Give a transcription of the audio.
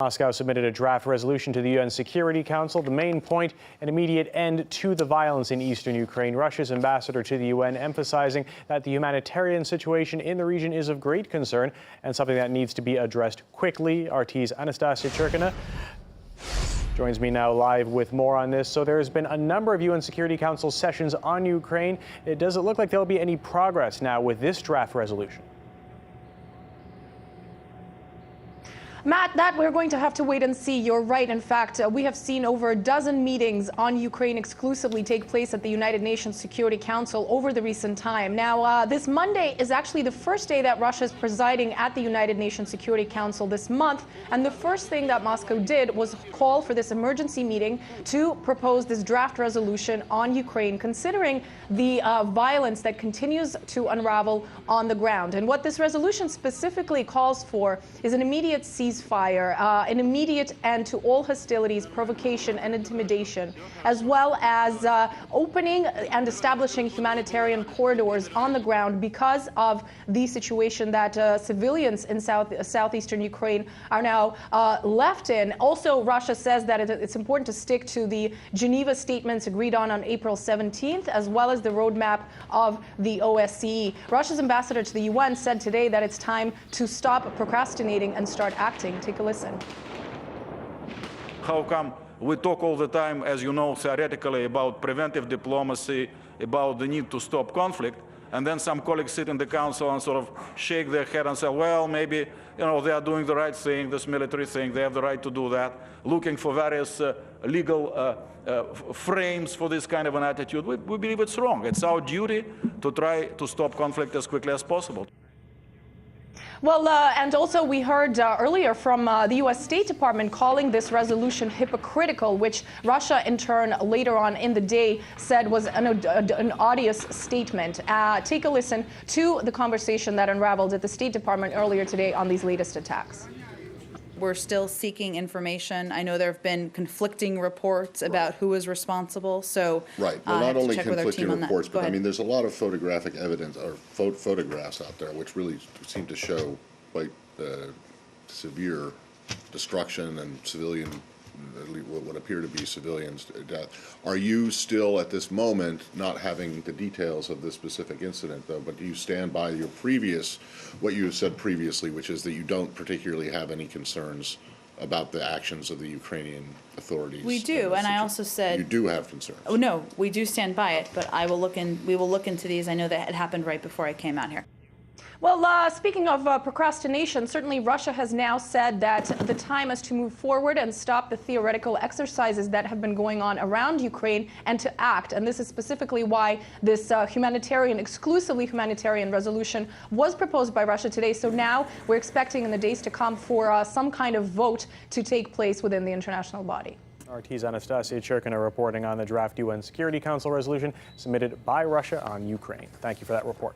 Moscow submitted a draft resolution to the UN Security Council. The main point, an immediate end to the violence in eastern Ukraine. Russia's ambassador to the UN emphasizing that the humanitarian situation in the region is of great concern and something that needs to be addressed quickly. RT's Anastasia Churkina joins me now live with more on this. So there has been a number of UN Security Council sessions on Ukraine. Does it look like there'll be any progress now with this draft resolution? Matt, that we're going to have to wait and see. You're right. In fact, we have seen over a dozen meetings on Ukraine exclusively take place at the United Nations Security Council over the recent time. Now, this Monday is actually the first day that Russia is presiding at the United Nations Security Council this month. And the first thing that Moscow did was call for this emergency meeting to propose this draft resolution on Ukraine, considering the violence that continues to unravel on the ground. And what this resolution specifically calls for is an immediate ceasefire, an immediate end to all hostilities, provocation, and intimidation, as well as opening and establishing humanitarian corridors on the ground because of the situation that civilians in southeastern Ukraine are now left in. Also, Russia says that it's important to stick to the Geneva statements agreed on April 17th, as well as the roadmap of the OSCE. Russia's ambassador to the UN said today that it's time to stop procrastinating and start acting. Take a listen. How come we talk all the time, as you know, theoretically about preventive diplomacy, about the need to stop conflict, and then some colleagues sit in the council and sort of shake their head and say, well, maybe, they are doing the right thing, this military thing, they have the right to do that, looking for various legal frames for this kind of an attitude. We believe it's wrong. It's our duty to try to stop conflict as quickly as possible. Well, and also we heard earlier from the U.S. State Department calling this resolution hypocritical, which Russia in turn later on in the day said was an odious statement. Take a listen to the conversation that unraveled at the State Department earlier today on these latest attacks. We're still seeking information. I know there have been conflicting reports about who is responsible, so right. Well, not only conflicting reports, but I mean, there's a lot of photographic evidence or photographs out there which really seem to show quite severe destruction and civilian, what appear to be civilians' death. Are you still at this moment not having the details of this specific incident, though, but do you stand by your what you have said previously, which is that you don't particularly have any concerns about the actions of the Ukrainian authorities? We do, and I also said... You do have concerns? Oh, no, we do stand by it, but we will look into these. I know that it happened right before I came out here. Well, speaking of procrastination, certainly Russia has now said that the time is to move forward and stop the theoretical exercises that have been going on around Ukraine and to act. And this is specifically why this exclusively humanitarian resolution was proposed by Russia today. So now we're expecting in the days to come for some kind of vote to take place within the international body. RT's Anastasia Churkina reporting on the draft UN Security Council resolution submitted by Russia on Ukraine. Thank you for that report.